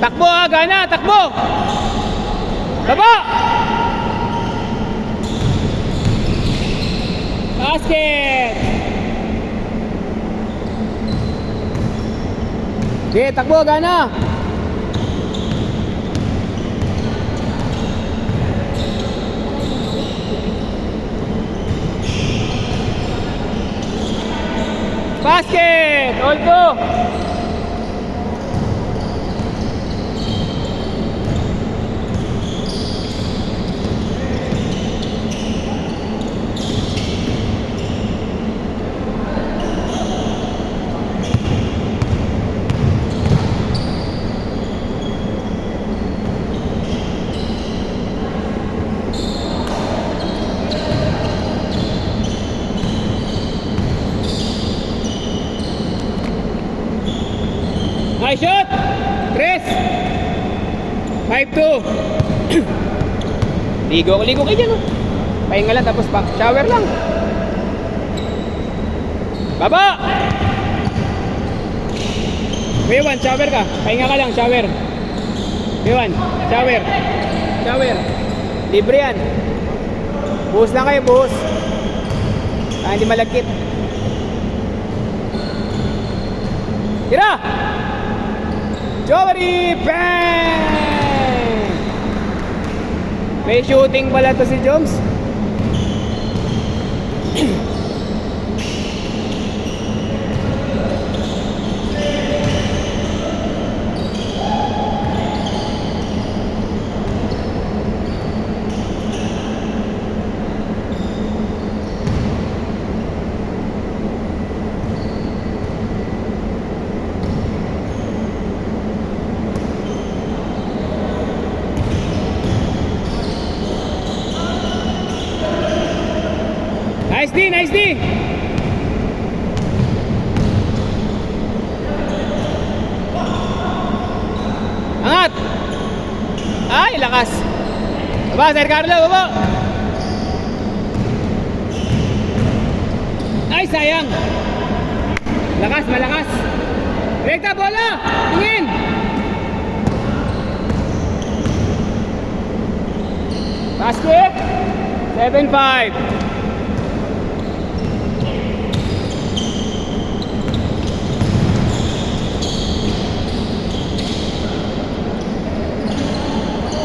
Takbo ha, gana, takbo. Baba. Basket. Okay, takbo, gana. Basket! All two! Nice shot! 3 5-2. Ligo kayo dyan, oh. Pahinga lang tapos shower lang. Baba! Kuya shower ka. Pahinga ka lang, shower. Kuya shower. Shower. Libre yan. Buhos lang kayo, buhos. Hindi malagkit. Tira! Jory! Bang! May shooting pala to si Joms. Nice D! Angat! Ay, lakas! Baba, Sir Carlo, baba! Ay, sayang! Lakas, malakas! Rekta, bola! Tingin! Basket! 7-5.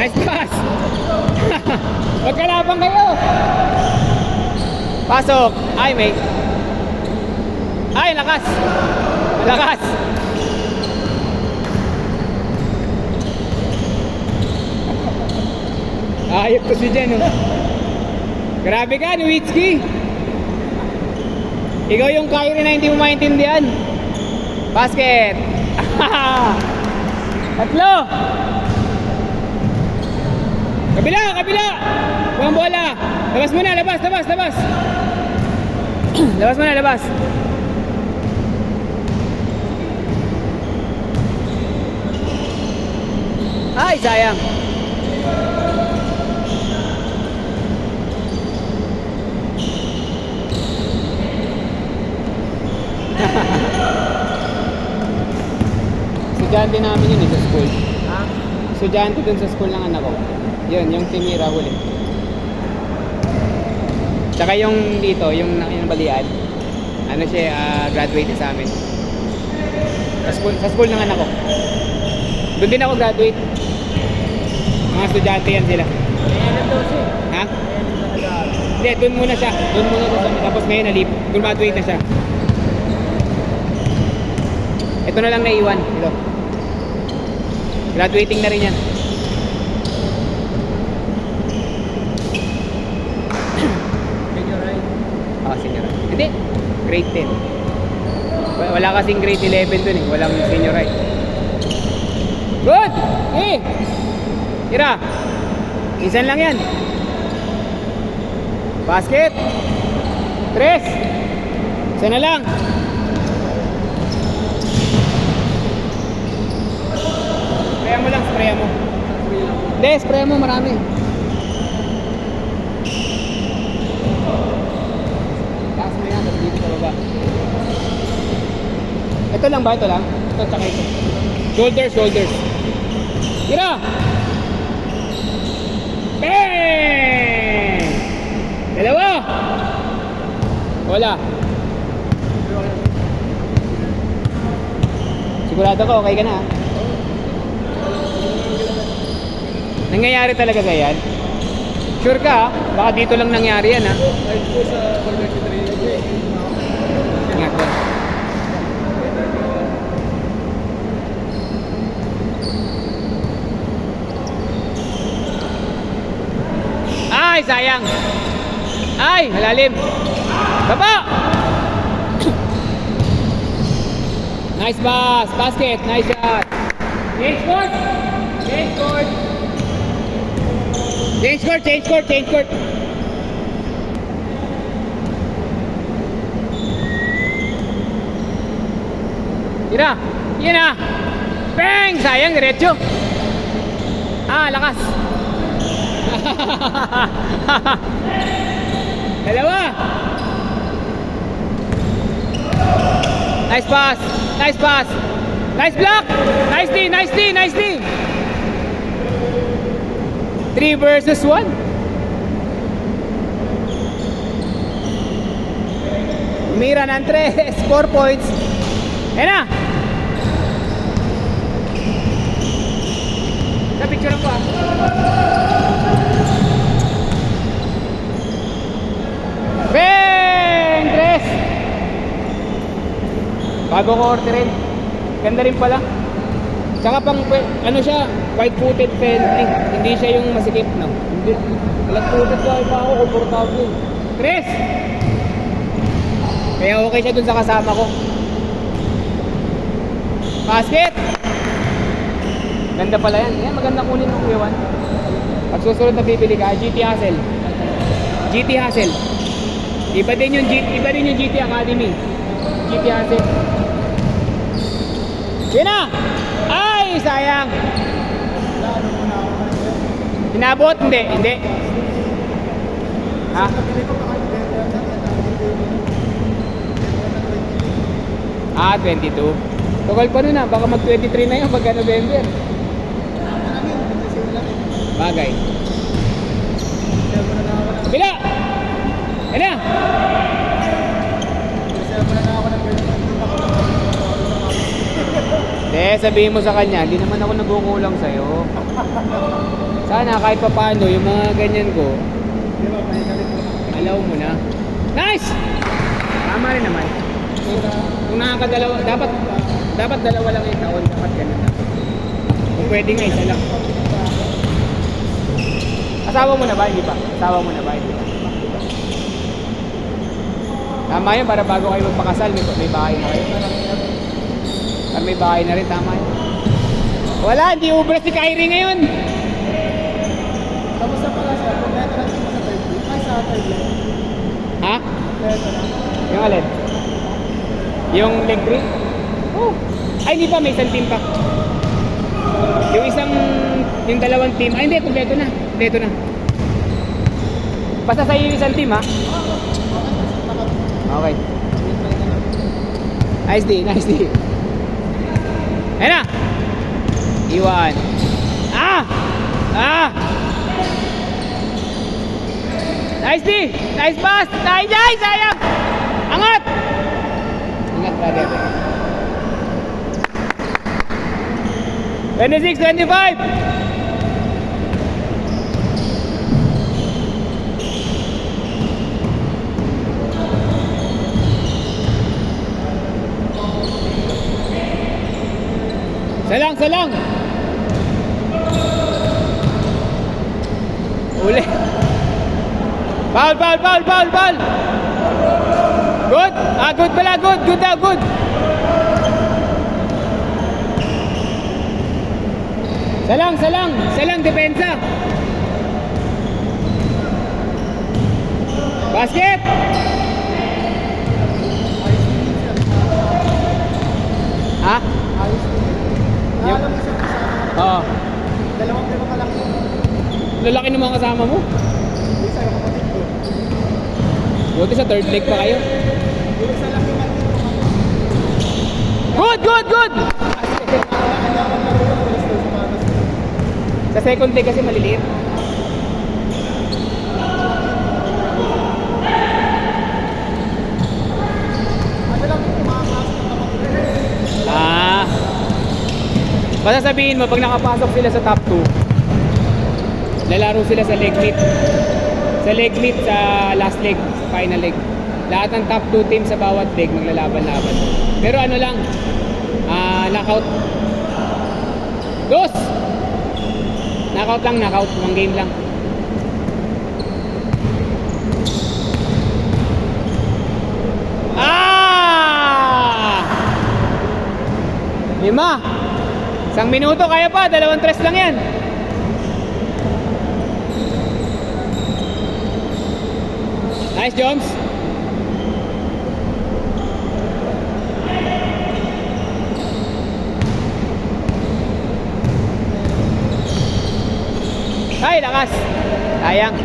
Nice pass! Magkalabang kayo! Pasok! Ay, may... Ay, lakas! Lakas! Ayop ko si Jen, oh. Grabe ka, Nowitzki! Ikaw yung Kyrie na hindi mo maintindihan. Basket! Tatlo! Kabila! Buang bola! Labas muna, labas! Labas muna, labas! Ay, sayang! Estudyante namin yun sa school. Estudyante dun sa school ng anak ko. Yun, yung Timira huli. Tsaka yung dito, yung balian. Ano siya, graduate sa amin. Sa school ng anak ko. Doon din ako graduate. Mga estudyante yan sila. Ha? Hindi, doon muna siya. Tapos ngayon graduate na siya. Ito na lang naiwan. Ito. Graduating na rin yan. Senior high. Hindi, grade 10. Wala kasing grade 11 dun eh. Walang senior high. Good! Tira! Isan lang yan. Basket! 3! Isa na lang. Spraya mo lang, spraya mo. Hindi, spraya mo marami. Ito lang ba? Ito lang? Ito tsaka ito. Shoulders. Tira! Bang! Dalawa! Wala. Sigurado ka, okay ka na. Nangyayari talaga sa yan? Sure ka, baka dito lang nangyari yan, ha? Ingat ka. Ay, sayang. Ay, malalim. Baba! Nice pass, basket, nice shot. Change court. Change court. Change court, change court, change court. Tira. Yan na. Bang! Sayang, diretso. Ah, lakas. Dalawa. Nice pass. Nice pass. Nice block. Nice D, nice D, nice D. 3 versus 1. Mira ng 3. 4 points. Ayan na. Sa picture ko, ah. Bang! 3. Bago ko orderin. Ganda rin pala. Tsaka pang, ano siya, white-footed friendly. Hindi siya yung masikip, no? Hindi. Flat-footed ka, iba ako, komportable. 3. Kaya okay siya dun sa kasama ko. Basket! Ganda pala yan. Yan, maganda kunin ng Kuya Juan. Pag susunod na bibili ka, GT Hustle. GT Hustle. Iba din yung GT Academy. GT Hustle. Yan na! Ay, sayang! Inabot? Hindi, hindi. Ha? Ah, 22. Tugal pa nun, baka mag 23 na yun pagka November. Bagay. Bila! Yan na! Sabihin mo sa kanya, hindi naman ako nagkukulang sa'yo. Sana kahit pa paano, yung mga ganyan ko, allow mo na. Nice! Tama rin naman. Kung nakakadalawa, dapat dalawa lang yung taon, dapat ganun na. Kung pwede nga, isa lang. Asawa mo na ba? Hindi pa. Asawa mo na ba? Hindi pa. Tama yun, para bago kayo magpakasal, may bahay na kayo. Para may bahay na rin, tama yun. Wala, hindi ubra si Kyrie ngayon. Tapos sa pala siya, kung neto natin mo sa third week, ay sa third week. Ha? Neto na. Yung alin? Yung leg break? Oh. Ay, hindi pa, may isang team pa. Yung dalawang team, ay hindi, kompleto na. Kompleto na. Basta sa'yo yung isang team, ha? Okay. Nice D, nice D. Ayan na! Iwan. Ah! Ah! Nice D! Nice pass! Nice! Sayang! Angat! Ingat, brother. 26-25! Salang! Uli! Foul! Good! Ah, good pala! Good daw! Good! Salang! Depensa! Basket! Ha? Ayos din. Alam mo siya kasama. Oo. Dalawang lima ka lang yun. Lalaki ng mga kasama mo. Isa yung kapatid ko. Buti sa third leg pa kayo. Yung isa lang yung maliit ko. Good! Ayaw ang laro yung alas 2 sa matas. Sa second leg kasi maliliit. Ano lang yung mga klase ng kapatid. Ah. Basta sabihin mo, pag nakapasok sila sa top 2, lalaro sila sa leg meet. Sa leg meet, sa last leg, sa final leg. Lahat ng top 2 team sa bawat leg maglalaban-laban. Pero ano lang, knockout. Dos! Knockout lang, knockout. One game lang. Ah! 5. 1 minuto kaya pa, 2-3 lang yan. Nice, Jones. Ay, lakas. Sayang.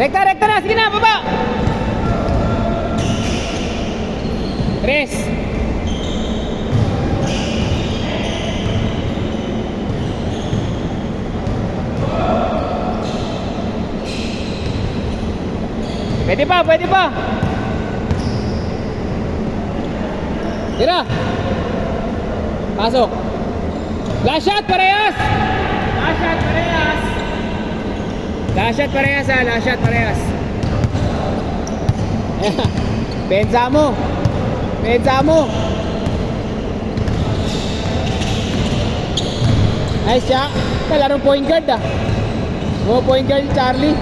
Rekta, rekta na. Sige na, baba. 3. Pwede pa, pwede pa. Tira. Pasok. Last shot, parehas. Last shot, parehas. Last shot, parehas ha. Last shot, parehas. Pensa mo. Pensa mo. Nice shot. Larong point guard ah. Mo point guard Charlie.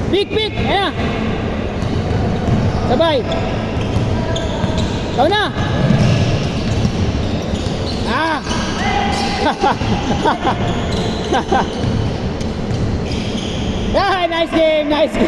Pick, pick! Ayan! Sabay! Ikaw na! Ah! Ah, nice game! Nice game!